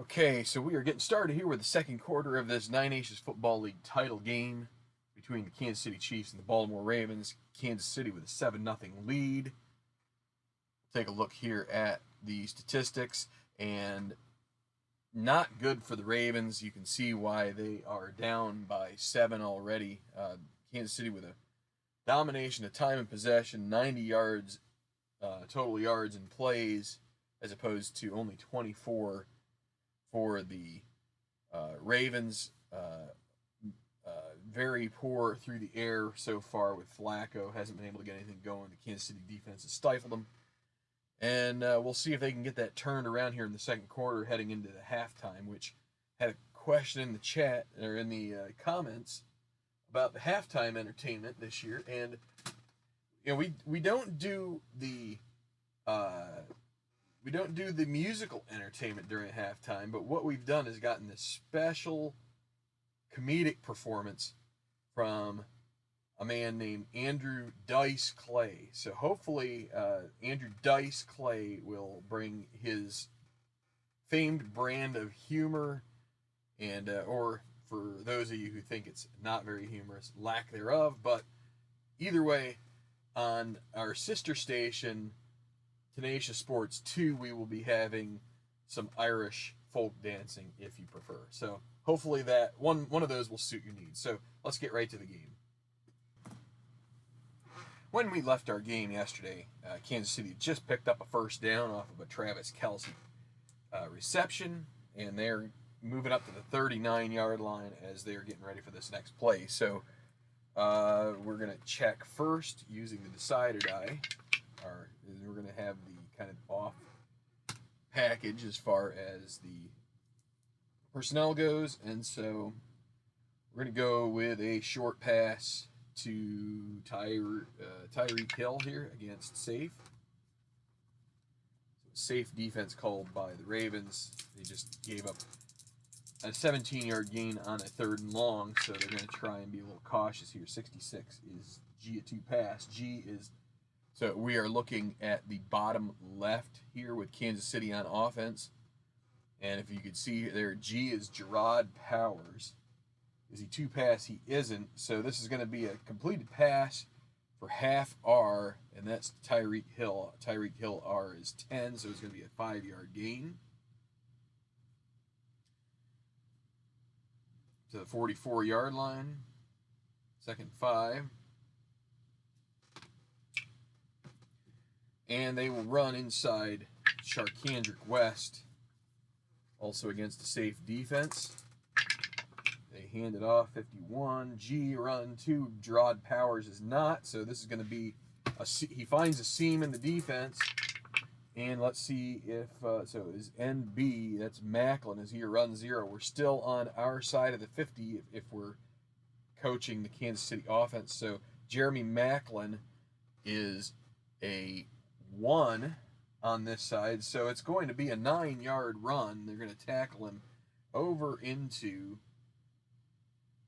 Okay, so we are getting started here with the second quarter of this Tenacious Football League title game between the Kansas City Chiefs and the Baltimore Ravens. Kansas City with a 7-0 lead. Take a look here at the statistics, and not good for the Ravens. You can see why they are down by 7 already. Kansas City with a domination of time and possession, 90 yards, total yards and plays, as opposed to only 24 for the Ravens. Very poor through the air so far with Flacco. Hasn't been able to get anything going. The Kansas City defense has stifled them. And we'll see if they can get that turned around here in the second quarter heading into the halftime, which had a question in the chat or in the comments about the halftime entertainment this year. And we don't do the musical entertainment during halftime, but what we've done is gotten this special comedic performance from a man named Andrew Dice Clay. So hopefully Andrew Dice Clay will bring his famed brand of humor and or for those of you who think it's not very humorous, lack thereof. But either way, on our sister station, Tenacious Sports 2, we will be having some Irish folk dancing if you prefer. So hopefully that one of those will suit your needs. So let's get right to the game. When we left our game yesterday, Kansas City just picked up a first down off of a Travis Kelce reception, and they're moving up to the 39-yard line as they're getting ready for this next play. So we're going to check first using the decider die. We're going to have the kind of off package as far as the personnel goes, and so we're going to go with a short pass to Tyreek Hill here against safe. So safe defense called by the Ravens. They just gave up a 17-yard gain on a 3rd and long, so they're going to try and be a little cautious here. 66 is G2 pass. G is, so we are looking at the bottom left here with Kansas City on offense. And if you could see there, G is Gerard Powers. Is he 2 pass? He isn't. So this is going to be a completed pass for half R, and that's Tyreek Hill. Tyreek Hill R is 10, so it's going to be a 5-yard gain. To the 44-yard line. 2nd and 5. And they will run inside Charkandrick West, also against a safe defense. They hand it off, 51. G run to Gerard Powers is not, so this is going to be he finds a seam in the defense. And let's see if, so is NB, that's Macklin, is he a run 0. We're still on our side of the 50 if we're coaching the Kansas City offense. So Jeremy Macklin is a 1 on this side. So it's going to be a 9-yard run. They're going to tackle him over into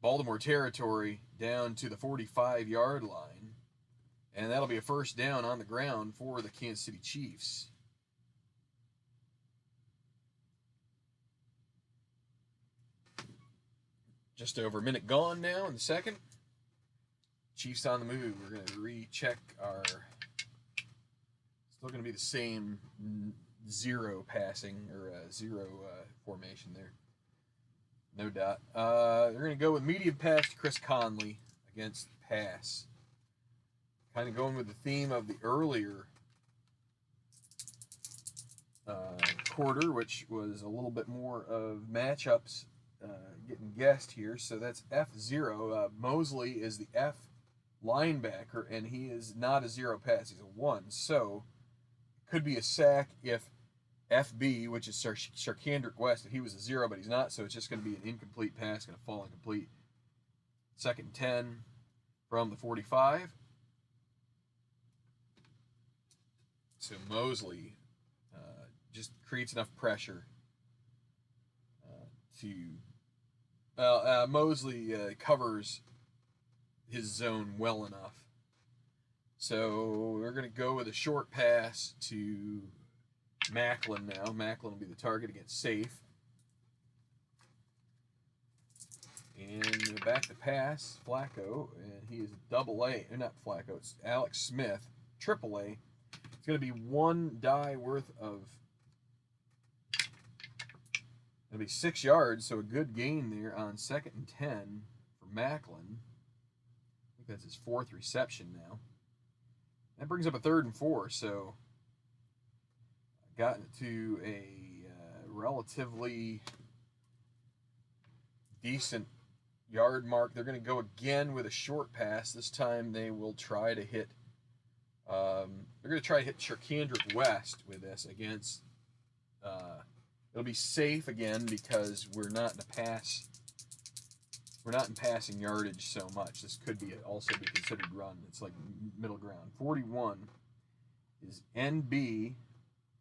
Baltimore territory down to the 45-yard line. And that'll be a first down on the ground for the Kansas City Chiefs. Just over a minute gone now in the second. Chiefs on the move. We're going to recheck our... Still going to be the same 0 passing, or 0 formation there. No dot. They're going to go with medium pass to Chris Conley against pass. Kind of going with the theme of the earlier quarter, which was a little bit more of matchups getting guessed here. So that's F0. Mosley is the F linebacker, and he is not a 0 pass. He's a 1. So it could be a sack if FB, which is Charkandrick West, if he was a 0, but he's not, so it's just going to be an incomplete pass, going to fall incomplete. 2nd and 10 from the 45. So Mosley just creates enough pressure Mosley covers his zone well enough. So we're going to go with a short pass to Macklin now. Macklin will be the target against safe. And back to pass, Flacco, and he is double A. Not Flacco, it's Alex Smith, triple A. It's going to be one die worth of, it'll be 6 yards, so a good gain there on 2nd and 10 for Macklin. I think that's his 4th reception now. That brings up a 3rd and 4, so gotten to a relatively decent yard mark. They're going to go again with a short pass. This time they will try to hit. They're going to try to hit Charkandrick West with this against. It'll be safe again because we're not in a pass. We're not in passing yardage so much. This could be also be considered run. It's like middle ground. 41 is NB.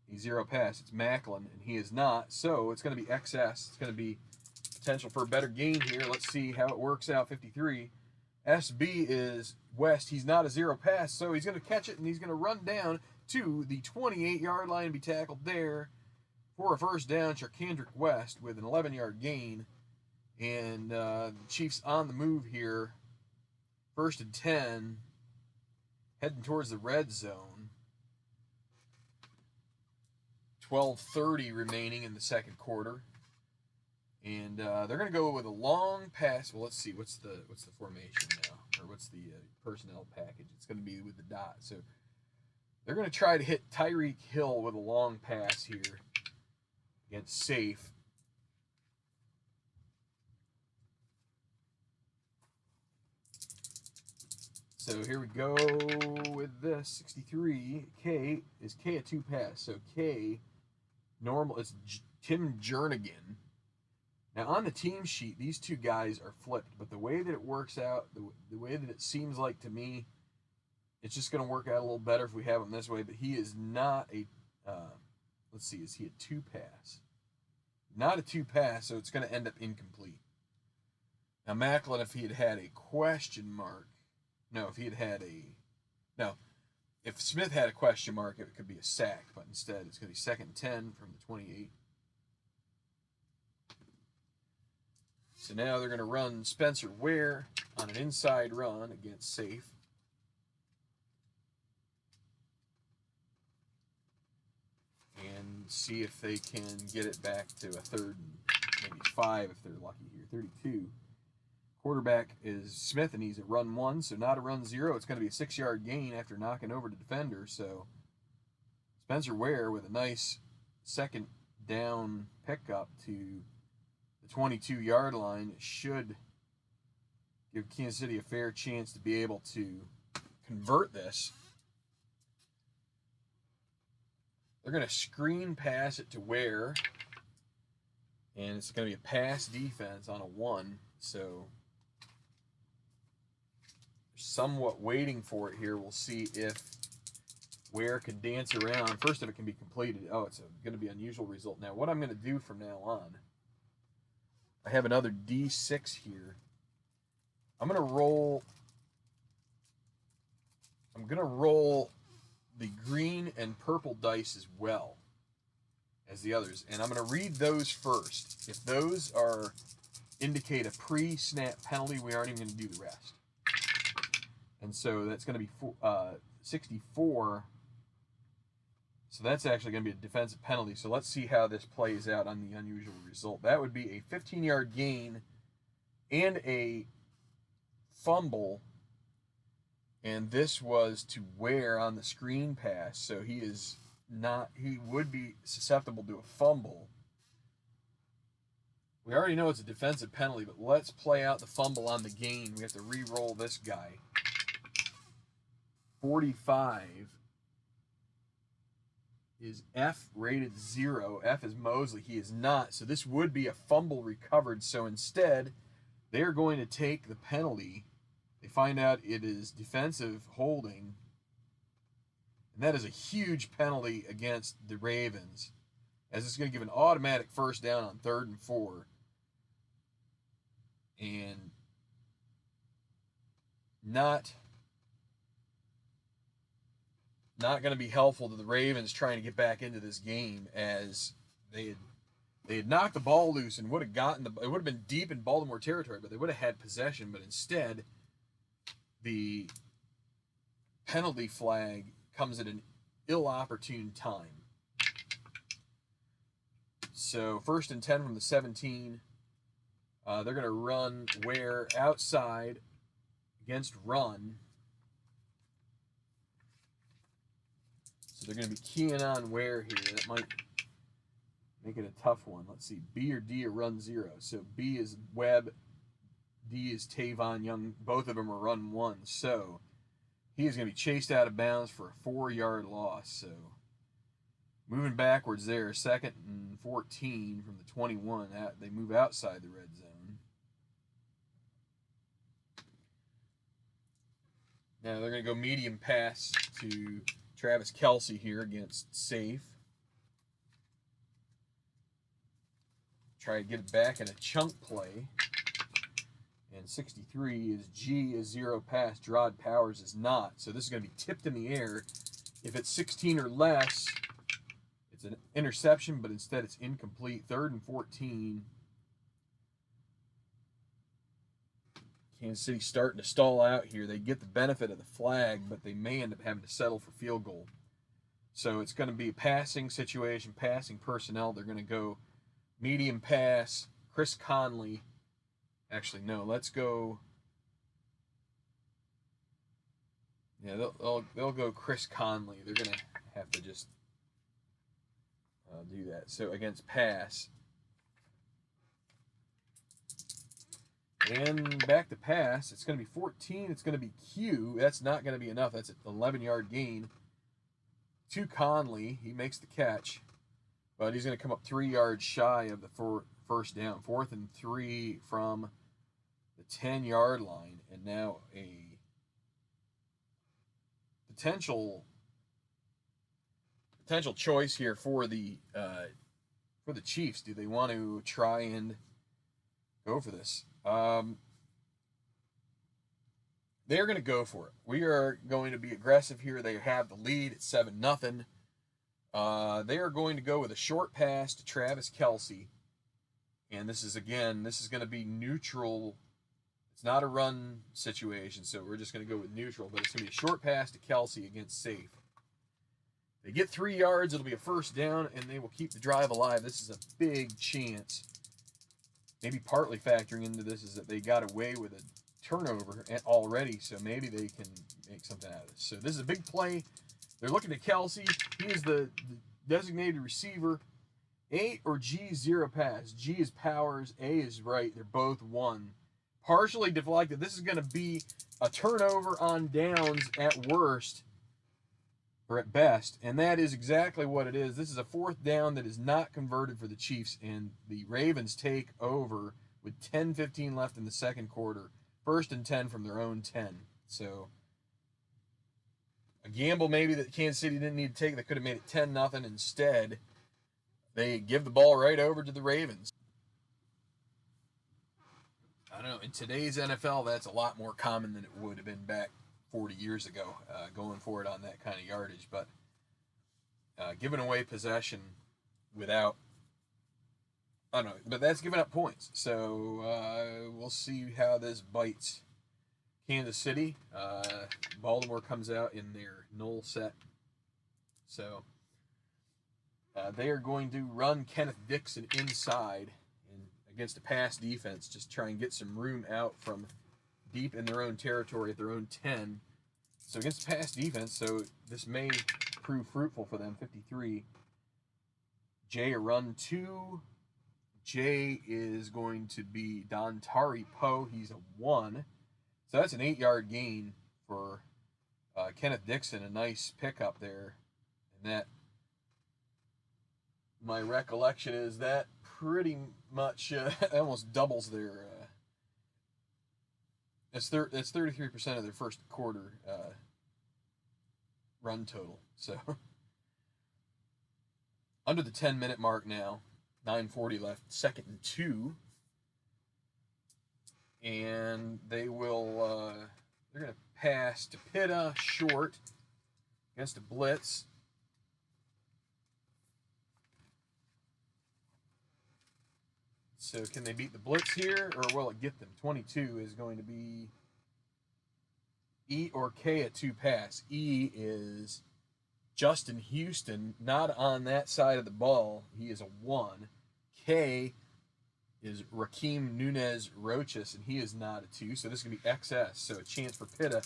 He's 0 pass. It's Macklin, and he is not. So it's going to be XS. It's going to be potential for a better gain here. Let's see how it works out. 53. SB is West. He's not a 0 pass, so he's going to catch it, and he's going to run down to the 28-yard line and be tackled there for a first down. Charkandrick West with an 11-yard gain. And the Chiefs on the move here. 1st and 10. Heading towards the red zone. 12:30 remaining in the 2nd quarter. And they're going to go with a long pass. Well, let's see. What's the formation now? Or what's the personnel package? It's going to be with the dot. So they're going to try to hit Tyreek Hill with a long pass here against safe. So here we go with this. 63. K is K a 2 pass. So K, normal, it's Tim Jernigan. Now on the team sheet, these two guys are flipped, but the way that it works out, the way that it seems like to me, it's just going to work out a little better if we have him this way, but he is not a, let's see, is he a 2 pass? Not a 2 pass, so it's going to end up incomplete. Now Macklin, if he had had a question mark, no, if he had a, no, if Smith had a question mark, it could be a sack, but instead it's going to be 2nd and 10 from the 28. So now they're going to run Spencer Ware on an inside run against safe. And see if they can get it back to a 3rd and maybe 5 if they're lucky here. 32. Quarterback is Smith, and he's a run 1, so not a run 0. It's going to be a 6-yard gain after knocking over the defender. So Spencer Ware with a nice 2nd down pickup to the 22-yard line should give Kansas City a fair chance to be able to convert this. They're going to screen pass it to Ware, and it's going to be a pass defense on a 1, so somewhat waiting for it here. We'll see if Ware can dance around. First, if it can be completed. Oh, it's going to be an unusual result. Now, what I'm going to do from now on, I have another D6 here. I'm going to roll the green and purple dice as well as the others, and I'm going to read those first. If those indicate a pre-snap penalty, we aren't even going to do the rest. And so that's going to be 64. So that's actually going to be a defensive penalty. So let's see how this plays out on the unusual result. That would be a 15-yard gain and a fumble. And this was to Ware on the screen pass. So he would be susceptible to a fumble. We already know it's a defensive penalty, but let's play out the fumble on the gain. We have to re-roll this guy. 45 is F rated 0. F is Mosley. He is not. So this would be a fumble recovered. So instead, they are going to take the penalty. They find out it is defensive holding. And that is a huge penalty against the Ravens, as it's going to give an automatic first down on 3rd and 4. And not going to be helpful to the Ravens trying to get back into this game, as they They had knocked the ball loose and would have gotten it would have been deep in Baltimore territory, but they would have had possession. But instead, the penalty flag comes at an ill-opportune time. So 1st and 10 from the 17. They're going to run Ware outside against run. So they're going to be keying on Ware here. That might make it a tough one. Let's see. B or D or run 0. So B is Webb. D is Tavon Young. Both of them are run 1. So he is going to be chased out of bounds for a 4-yard loss. So moving backwards there. 2nd and 14 from the 21. They move outside the red zone. Now they're going to go medium pass to Travis Kelce here against safe. Try to get it back in a chunk play. And 63 is G is 0 pass. Gerard Powers is not. So this is going to be tipped in the air. If it's 16 or less, it's an interception, but instead it's incomplete. 3rd and 14. Kansas City starting to stall out here. They get the benefit of the flag, but they may end up having to settle for field goal. So it's going to be a passing situation, passing personnel. They're going to go medium pass. Chris Conley. Actually, no, let's go. Yeah, they'll go Chris Conley. They're going to have to just do that. So against pass. And back to pass. It's going to be 14. It's going to be Q. That's not going to be enough. That's an 11-yard gain to Conley. He makes the catch. But he's going to come up 3 yards shy of the first down. 4th and 3 from the 10-yard line. And now a potential choice here for the Chiefs. Do they want to try and go for this? They're going to go for it. We are going to be aggressive here. They have the lead at 7-0. They are going to go with a short pass to Travis Kelce. And this is going to be neutral. It's not a run situation, so we're just going to go with neutral. But it's going to be a short pass to Kelce against safe. They get 3 yards. It'll be a first down, and they will keep the drive alive. This is a big chance. Maybe partly factoring into this is that they got away with a turnover already, so maybe they can make something out of this. So this is a big play. They're looking at Kelce. He is the designated receiver. A or G 0 pass. G is Powers. A is right. They're both 1. Partially deflected. This is going to be a turnover on downs at worst, or at best, and that is exactly what it is. This is a 4th down that is not converted for the Chiefs, and the Ravens take over with 10:15 left in the second quarter. 1st and 10 from their own 10. So a gamble maybe that Kansas City didn't need to take. They could have made it 10-0. Instead, they give the ball right over to the Ravens. I don't know. In today's NFL, that's a lot more common than it would have been back 40 years ago, going for it on that kind of yardage. But giving away possession without, I don't know, but that's giving up points. So we'll see how this bites Kansas City. Baltimore comes out in their null set. So they are going to run Kenneth Dixon inside against a pass defense, just try and get some room out from deep in their own territory at their own 10. So against the pass defense, so this may prove fruitful for them. 53. J a run 2. J is going to be Dontari Poe. He's a 1. So that's an 8-yard gain for Kenneth Dixon. A nice pickup there. And that, my recollection is that pretty much almost doubles their that's 33% of their first quarter run total. So under the 10-minute mark now, 9:40 left, 2nd and 2, and they will they're going to pass to Pitta short against a blitz. So can they beat the blitz here, or will it get them? 22 is going to be E or K at 2 pass. E is Justin Houston, not on that side of the ball. He is a 1. K is Raheem Nunez Roches, and he is not a 2. So this is going to be XS. So a chance for Pitta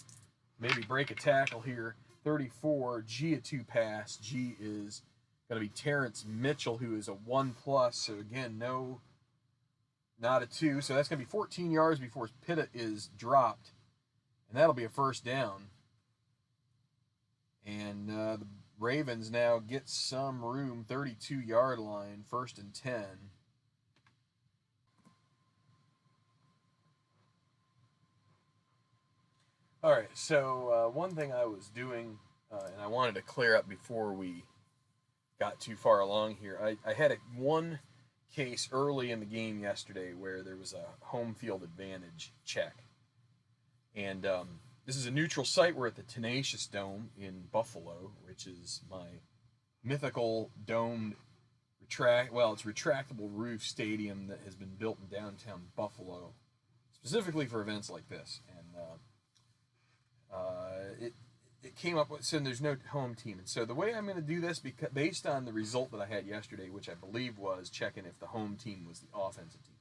maybe break a tackle here. 34, G a 2 pass. G is going to be Terrence Mitchell, who is a 1+. So again, no, not a 2. So that's going to be 14 yards before Pitta is dropped. And that'll be a first down. And the Ravens now get some room, 32-yard line, 1st and 10. All right, so one thing I was doing, and I wanted to clear up before we got too far along here, I had one case early in the game yesterday where there was a home field advantage check. And this is a neutral site. We're at the Tenacious Dome in Buffalo, which is my mythical domed it's retractable roof stadium that has been built in downtown Buffalo, specifically for events like this. And it came up with, so there's no home team. And so the way I'm going to do this, based on the result that I had yesterday, which I believe was checking if the home team was the offensive team,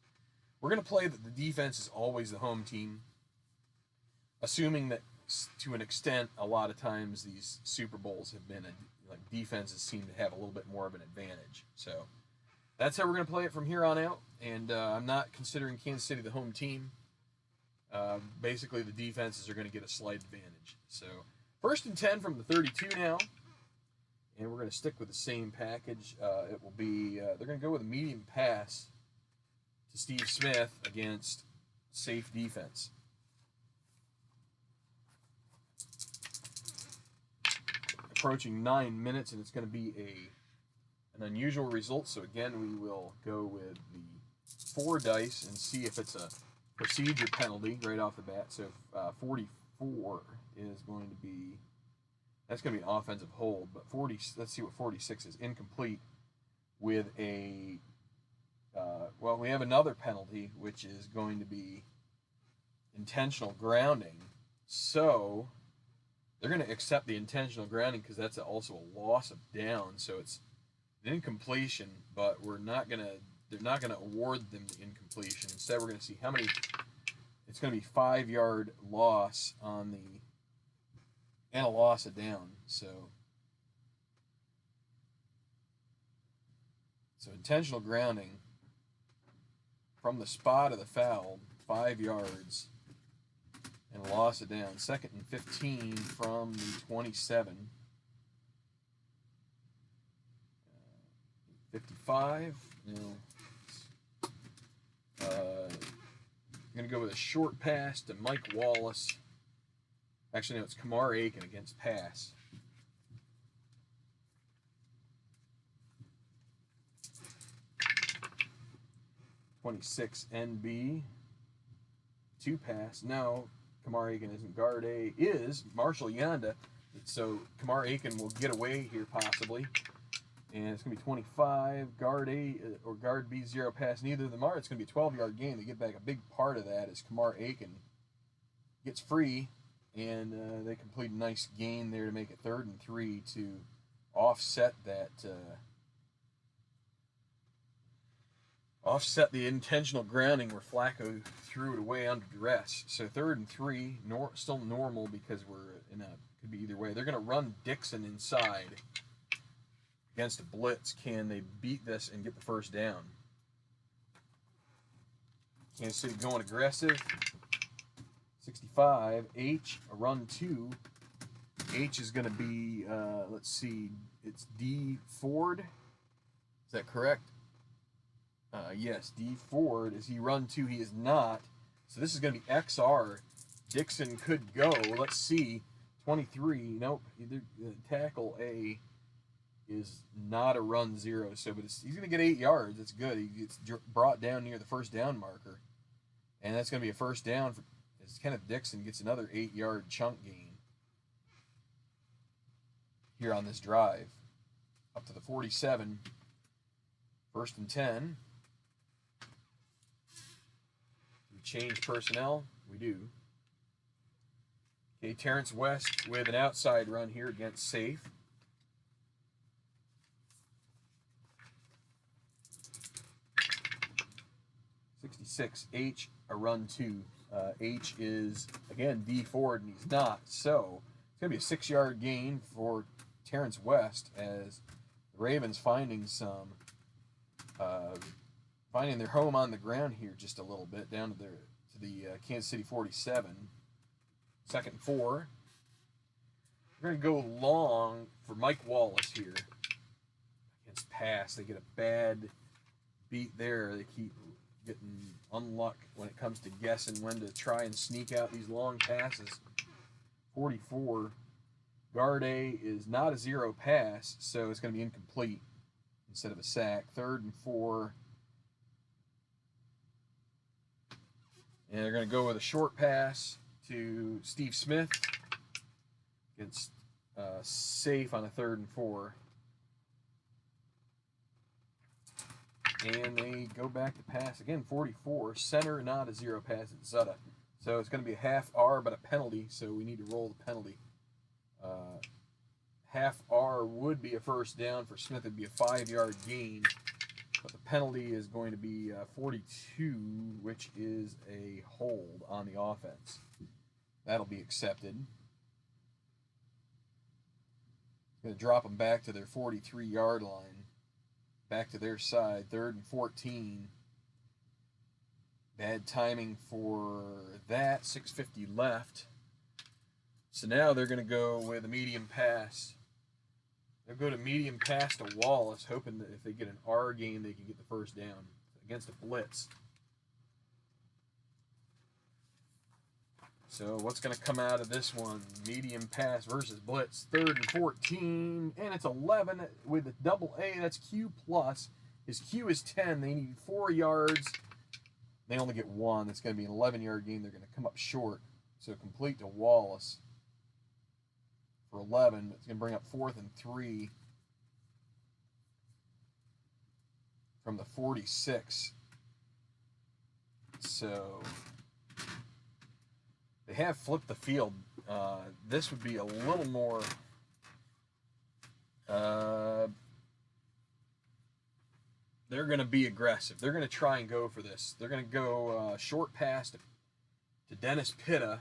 we're going to play that the defense is always the home team, assuming that to an extent, a lot of times these Super Bowls have been, like, defenses seem to have a little bit more of an advantage. So that's how we're going to play it from here on out. And I'm not considering Kansas City the home team. Basically, the defenses are going to get a slight advantage. So 1st and 10 from the 32 now. And we're going to stick with the same package. It will be, they're going to go with a medium pass to Steve Smith against safe defense. Approaching 9 minutes, and it's going to be an unusual result. So again, we will go with the 4 dice and see if it's a procedure penalty right off the bat. So 44 is going to be, that's going to be an offensive hold. But 40, let's see what 46 is. Incomplete with a, we have another penalty, which is going to be intentional grounding. So they're going to accept the intentional grounding because that's also a loss of down. So it's an incompletion, but they're not going to award them the incompletion. Instead, we're going to see how many. It's going to be 5-yard loss on the, and a loss of down. So intentional grounding from the spot of the foul, 5 yards. And a loss of down. 2nd and 15 from the 27. 55. I'm going to go with a short pass to Mike Wallace. Actually, no, it's Kamar Aiken against pass. (26) NB. 2 pass. No. Kamar Aiken isn't. Guard A is Marshall Yanda. So Kamar Aiken will get away here possibly. And it's going to be 25. Guard A or guard B 0 pass. Neither of them are. It's going to be a 12-yard gain. They get back a big part of that as Kamar Aiken gets free. And they complete a nice gain there to make it 3rd and 3 to offset that. Offset the intentional grounding where Flacco threw it away under duress. So 3rd and 3, still normal because we're in a, could be either way. They're going to run Dixon inside against a blitz. Can they beat this and get the first down? Kansas City going aggressive. 65, H, a run 2. H is going to be, let's see, it's D Ford. Is that correct? Yes, D Ford. Is he run 2? He is not. So this is going to be XR. Dixon could go. Let's see. 23. Nope. Either tackle A is not a run 0. So, but he's going to get 8 yards. That's good. He gets brought down near the first down marker, and that's going to be a first down. As Kenneth Dixon gets another 8-yard chunk gain here on this drive, up to the 47. 1st and 10. change personnel? We do. Okay, Terrence West with an outside run here against Safe. H, a run 2. H is, again, D Ford, and he's not. So, it's going to be a 6-yard gain for Terrence West as the Ravens finding their home on the ground here just a little bit, down to the Kansas City 47. 2nd and 4. We're going to go long for Mike Wallace here against pass. They get a bad beat there. They keep getting unluck when it comes to guessing when to try and sneak out these long passes. 44. Guard A is not a 0 pass, so it's going to be incomplete instead of a sack. 3rd and 4. And they're going to go with a short pass to Steve Smith against Safe on a 3rd and 4. And they go back to pass again. 44. Center, not a 0 pass. It's Zutta. So it's going to be a half R, but a penalty. So we need to roll the penalty. Half R would be a first down for Smith. It'd be a 5-yard gain. But the penalty is going to be 42, which is a hold on the offense. That'll be accepted. Going to drop them back to their 43-yard line. Back to their side, 3rd and 14. Bad timing for that, 6:50 left. So now they're going to go with a medium pass. They'll go to medium pass to Wallace, hoping that if they get an R gain, they can get the first down against a blitz. So what's going to come out of this one? Medium pass versus blitz. 3rd and 14, and it's 11 with a double A. That's Q plus. His Q is 10. They need 4 yards. They only get 1. It's going to be an 11-yard gain. They're going to come up short. So complete to Wallace for 11. It's going to bring up 4th and 3 from the 46. So they have flipped the field. This would be a little more they're going to be aggressive. They're going to try and go for this. They're going to go short pass to Dennis Pitta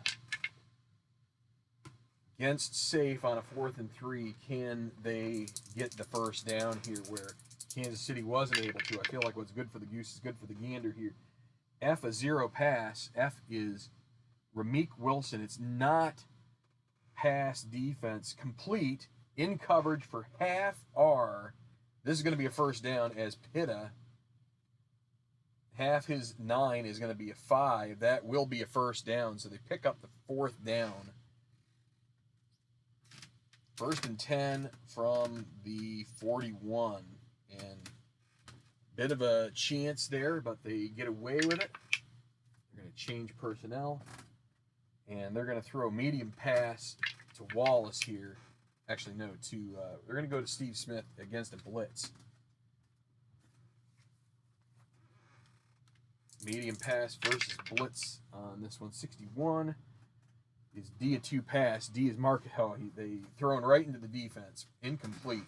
against Safe on a 4th and 3. Can they get the first down here where Kansas City wasn't able to? I feel like what's good for the goose is good for the gander here. F, a 0 pass. F is Ramik Wilson. It's not pass defense. Complete in coverage for half R. This is going to be a first down as Pitta. Half his 9 is going to be a 5. That will be a first down. So they pick up the 4th down. 1st and 10 from the 41. And bit of a chance there, but they get away with it. They're going to change personnel. And they're going to throw a medium pass to Wallace here. Actually, no, they're going to go to Steve Smith against a blitz. Medium pass versus blitz on this one. 61 is D, a 2 pass. D is Markel. They thrown right into the defense. Incomplete.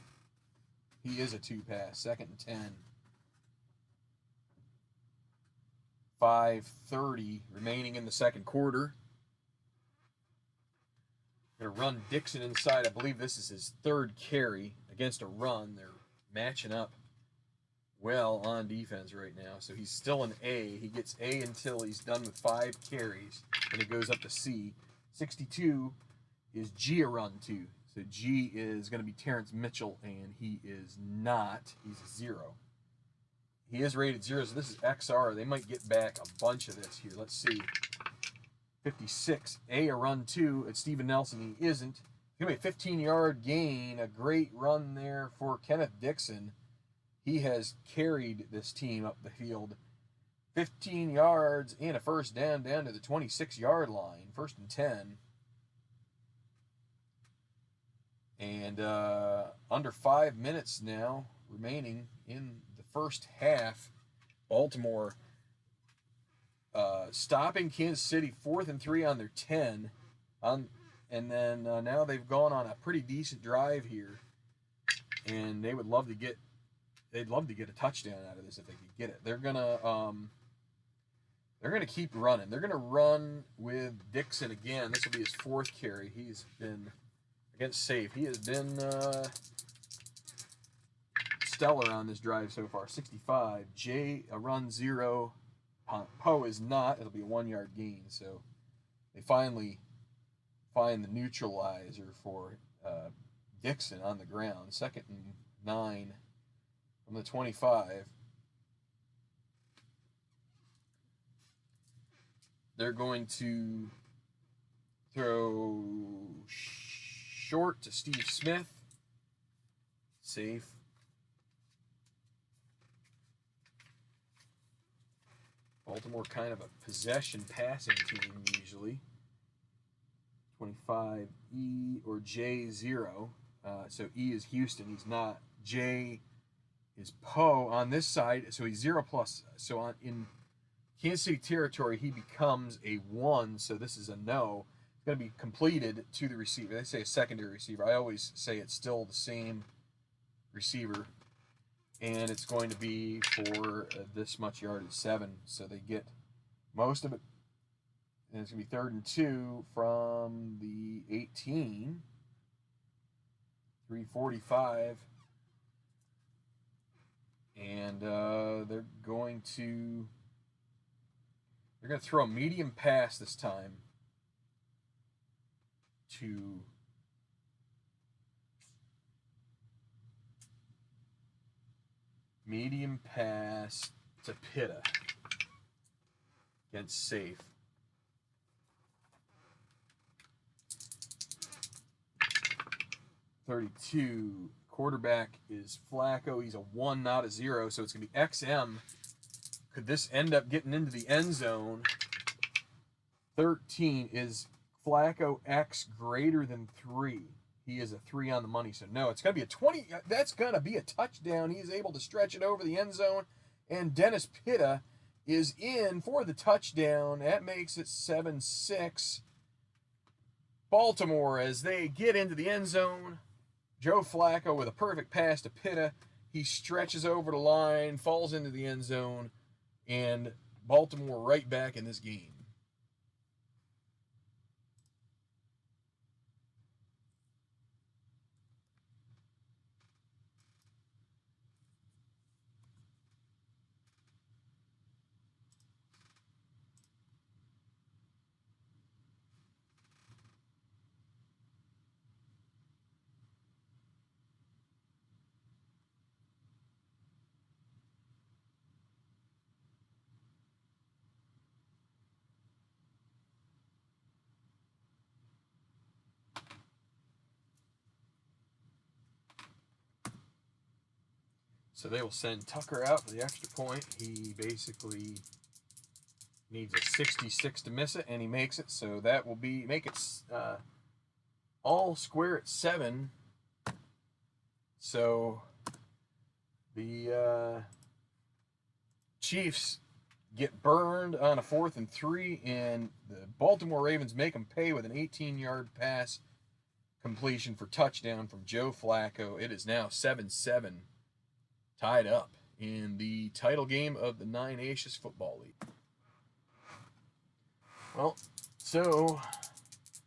He is a 2 pass. 2nd and 10. 5:30 remaining in the 2nd quarter. Going to run Dixon inside. I believe this is his 3rd carry against a run. They're matching up well on defense right now. So he's still an A. He gets A until he's done with 5 carries. Then it goes up to C. 62 is G, a run 2. So G is going to be Terrence Mitchell, and he is not. He's a 0. He is rated 0, so this is XR. They might get back a bunch of this here. Let's see. 56, A, a run 2. It's Steven Nelson. He isn't. It's going to be a 15-yard gain. A great run there for Kenneth Dixon. He has carried this team up the field. 15 yards and a first down to the 26-yard line. 1st and 10. And under 5 minutes now remaining in the first half. Baltimore stopping Kansas City 4th and 3 on their 10. And then now they've gone on a pretty decent drive here, and they'd love to get a touchdown out of this if they could get it. They're gonna keep running. They're gonna run with Dixon again. This will be his 4th carry. He's been against Safe. He has been stellar on this drive so far. 65. Jay a run 0. Poe is not. It'll be a 1-yard gain. So they finally find the neutralizer for Dixon on the ground. 2nd and 9 from the 25. They're going to throw short to Steve Smith. Safe. Baltimore kind of a possession passing team usually. 25 E or J0. So E is Houston. He's not. J is Poe on this side. So he's 0 plus. So in Kansas City territory, he becomes a 1. So this is a no. It's going to be completed to the receiver. They say a secondary receiver. I always say it's still the same receiver. And it's going to be for this much yardage, 7. So they get most of it. And it's going to be 3rd and 2 from the 18. 3:45. And they're going to throw a medium pass this time to Pitta against Safe. .32. Quarterback is Flacco. He's a 1, not a 0, so it's going to be XM. Could this end up getting into the end zone? 13 is Flacco X greater than 3. He is a 3 on the money, so no. It's going to be a 20. That's going to be a touchdown. He's able to stretch it over the end zone, and Dennis Pitta is in for the touchdown. That makes it 7-6. Baltimore as they get into the end zone. Joe Flacco with a perfect pass to Pitta. He stretches over the line, falls into the end zone, and Baltimore right back in this game. So they will send Tucker out for the extra point. He basically needs a 66 to miss it, and he makes it. So that will make it all square at 7. So the Chiefs get burned on a 4th and 3, and the Baltimore Ravens make them pay with an 18-yard pass completion for touchdown from Joe Flacco. It is now 7-7. Tied up in the title game of the Tenacious Football League. Well, so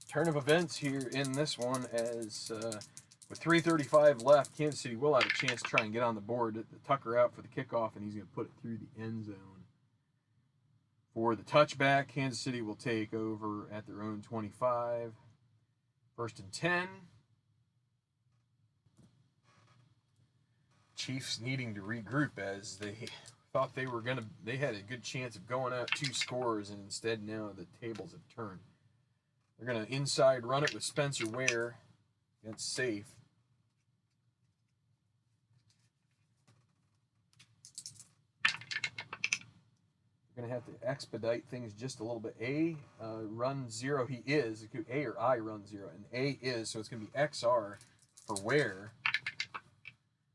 turn of events here in this one as with 3:35 left, Kansas City will have a chance to try and get on the board. The Tucker out for the kickoff, and he's going to put it through the end zone. For the touchback, Kansas City will take over at their own 25. 1st and 10. Chiefs needing to regroup as they thought they had a good chance of going out 2 scores, and instead now the tables have turned. They're going to inside run it with Spencer Ware against Safe. They're going to have to expedite things just a little bit. A run 0 he is. It could A or I run 0, and A is, so it's going to be XR for Ware.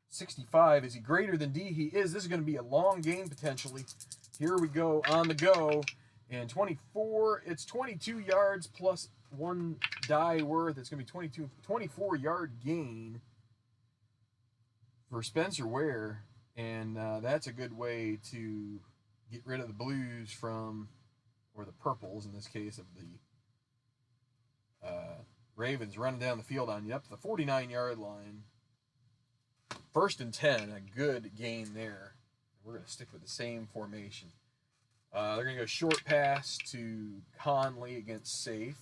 65, is he greater than D? He is. This is going to be a long game potentially. Here we go on the go. And 24, it's 22 yards plus 1 die worth. It's going to be 24-yard gain for Spencer Ware. And that's a good way to get rid of the blues from, or the purples in this case, of the Ravens running down the field on you up to the 49-yard line. 1st and 10, a good gain there. We're going to stick with the same formation. They're going to go short pass to Conley against Safe.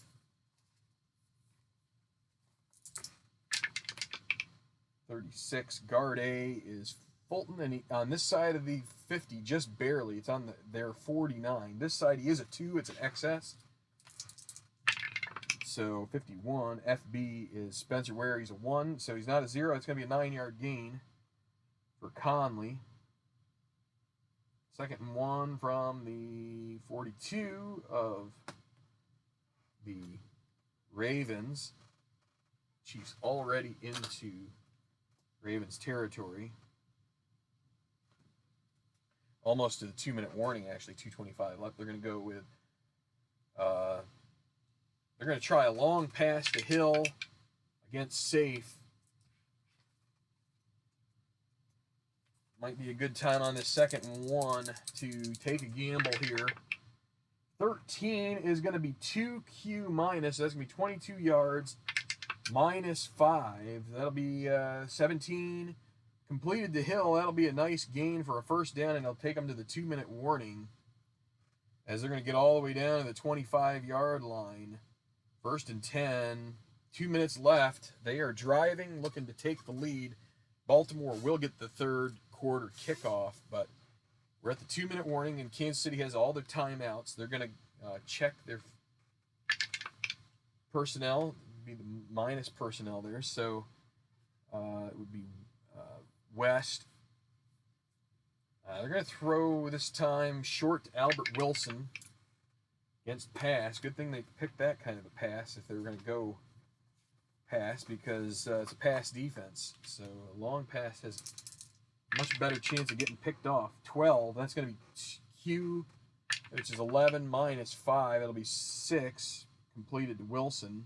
.36, guard A is Fulton, and on this side of the 50, just barely. It's on their 49. This side, he is a 2. It's an XS. So 51. FB is Spencer Ware. He's a 1, so he's not a 0. It's going to be a 9-yard gain for Conley. 2nd and 1 from the 42 of the Ravens. Chiefs already into Ravens territory. Almost to the 2-minute warning, actually. 2:25 left. They're going to go with... they're going to try a long pass to Hill against Safe. Might be a good time on this 2nd and 1 to take a gamble here. 13 is going to be 2Q minus. So that's going to be 22 yards minus 5. That'll be 17. Completed to Hill. That'll be a nice gain for a 1st down, and it'll take them to the 2-minute warning as they're going to get all the way down to the 25-yard line. 1st and 10. 2 minutes left. They are driving, looking to take the lead. Baltimore will get the 3rd quarter kickoff, but we're at the 2-minute warning, and Kansas City has all their timeouts. They're going to check their personnel. It would be the minus personnel there, so it would be West. They're going to throw this time short to Albert Wilson against pass. Good thing they picked that kind of a pass if they were going to go pass, because it's a pass defense. So a long pass has a much better chance of getting picked off. 12, that's going to be Q, which is 11 minus 5. It'll be 6, completed to Wilson.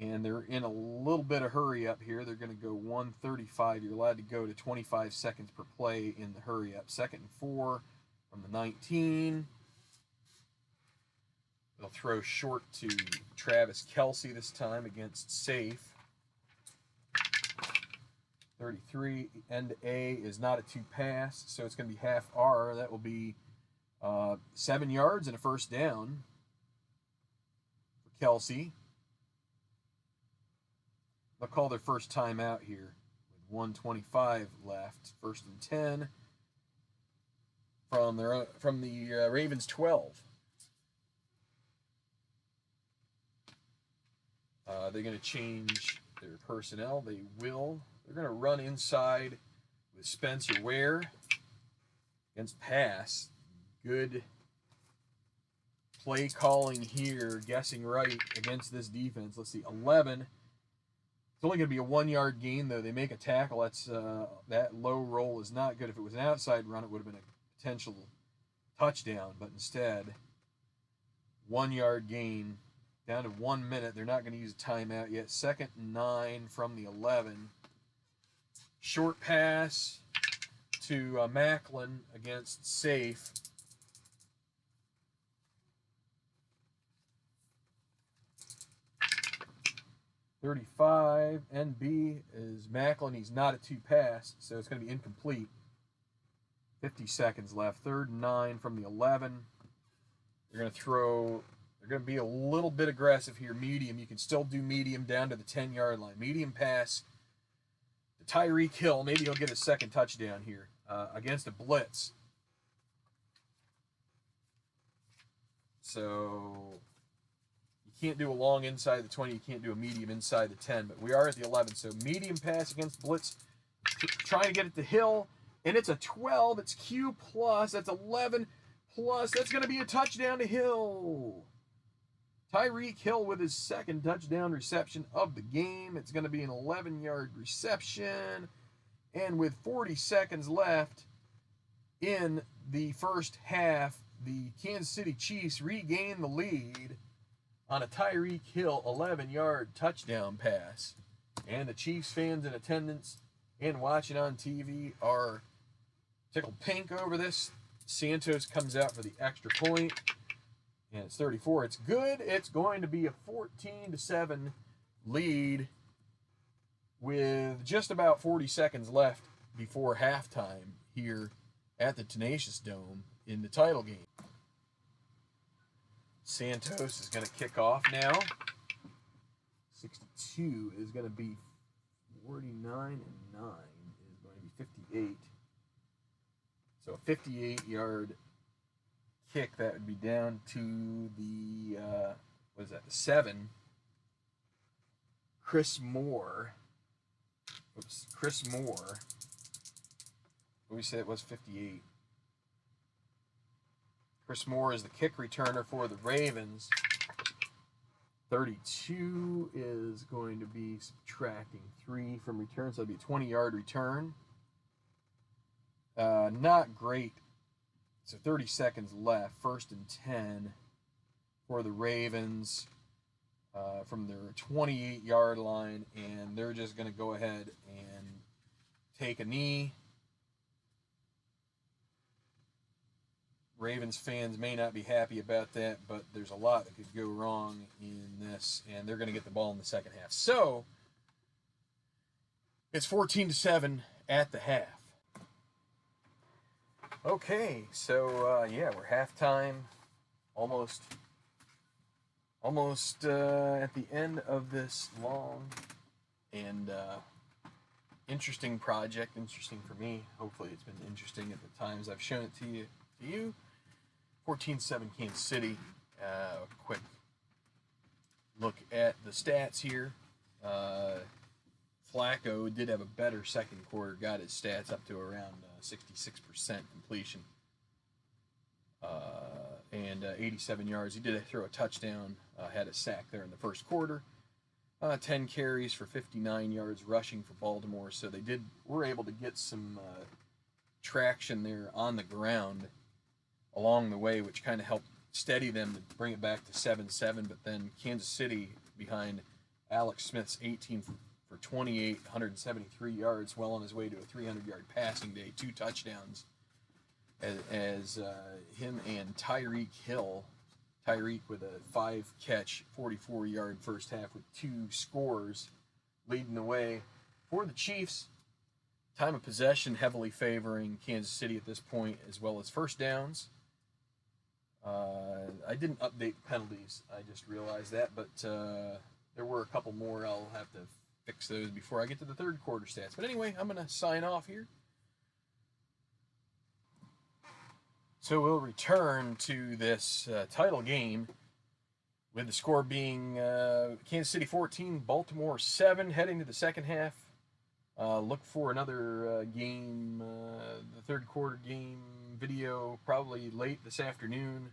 And they're in a little bit of hurry up here. They're going to go 1:35. You're allowed to go to 25 seconds per play in the hurry up. 2nd and 4 from the 19. They'll throw short to Travis Kelce this time against Safe. 33. End A is not a 2 pass, so it's going to be half R. That will be 7 yards and a 1st down for Kelce. They'll call their first timeout here with 1:25 left. 1st and 10 from the Ravens 12. They're going to change their personnel. They will. They're going to run inside with Spencer Ware against pass. Good play calling here, guessing right against this defense. Let's see, 11. It's only going to be a 1-yard gain, though. They make a tackle. That's that low roll is not good. If it was an outside run, it would have been a potential touchdown. But instead, 1-yard gain, down to 1 minute. They're not going to use a timeout yet. 2nd and 9 from the 11. Short pass to Macklin against Safe. .35, NB is Macklin. He's not a 2 pass, so it's going to be incomplete. 50 seconds left. 3rd and 9 from the 11. They're going to throw. They're going to be a little bit aggressive here. Medium. You can still do medium down to the 10-yard line. Medium pass to Tyreek Hill. Maybe he'll get a 2nd touchdown here against a blitz. So you can't do a long inside the 20. You can't do a medium inside the 10. But we are at the 11. So medium pass against blitz. Trying to get it to Hill. And it's a 12. It's Q plus. That's 11 plus. That's going to be a touchdown to Hill. Tyreek Hill with his 2nd touchdown reception of the game. It's going to be an 11-yard reception. And with 40 seconds left in the first half, the Kansas City Chiefs regain the lead on a Tyreek Hill 11-yard touchdown pass. And the Chiefs fans in attendance and watching on TV are tickled pink over this. Santos comes out for the extra point, and it's 34. It's good. It's going to be a 14-7 lead with just about 40 seconds left before halftime here at the Tenacious Dome in the title game. Santos is going to kick off now. 62 is going to be 49, and 9 is going to be 58. So a 58-yard kick, that would be down to the, what is that, the 7. Chris Moore. What we said it was 58. Chris Moore is the kick returner for the Ravens. 32 is going to be subtracting 3 from return, so it'll be a 20-yard return. Not great. So 30 seconds left. 1st and 10 for the Ravens from their 28-yard line, and they're just going to go ahead and take a knee. Ravens fans may not be happy about that, but there's a lot that could go wrong in this, and they're going to get the ball in the second half. So it's 14-7 at the half. Okay, so yeah, we're halftime, almost at the end of this long and interesting project. Interesting for me. Hopefully, it's been interesting at the times I've shown it to you. 14-7 Kansas City. Quick look at the stats here. Flacco did have a better second quarter, got his stats up to around 66% completion and 87 yards. He did throw a touchdown, had a sack there in the first quarter. 10 carries for 59 yards rushing for Baltimore, so they were able to get some traction there on the ground along the way, which kind of helped steady them to bring it back to 7-7. But then Kansas City behind Alex Smith's 18 for 28, 173 yards, well on his way to a 300-yard passing day, 2 touchdowns, as him and Tyreek Hill. Tyreek with a 5-catch, 44-yard first half with 2 scores, leading the way for the Chiefs. Time of possession heavily favoring Kansas City at this point, as well as first downs. I didn't update penalties. I just realized that, but there were a couple more. I'll have to fix those before I get to the third quarter stats. But anyway, I'm going to sign off here. So we'll return to this title game with the score being Kansas City 14, Baltimore 7, heading to the second half. Look for another game, the third quarter game video, probably late this afternoon.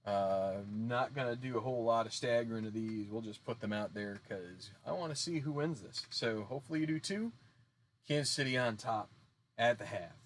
Not going to do a whole lot of staggering of these. We'll just put them out there because I want to see who wins this. So hopefully you do too. Kansas City on top at the half.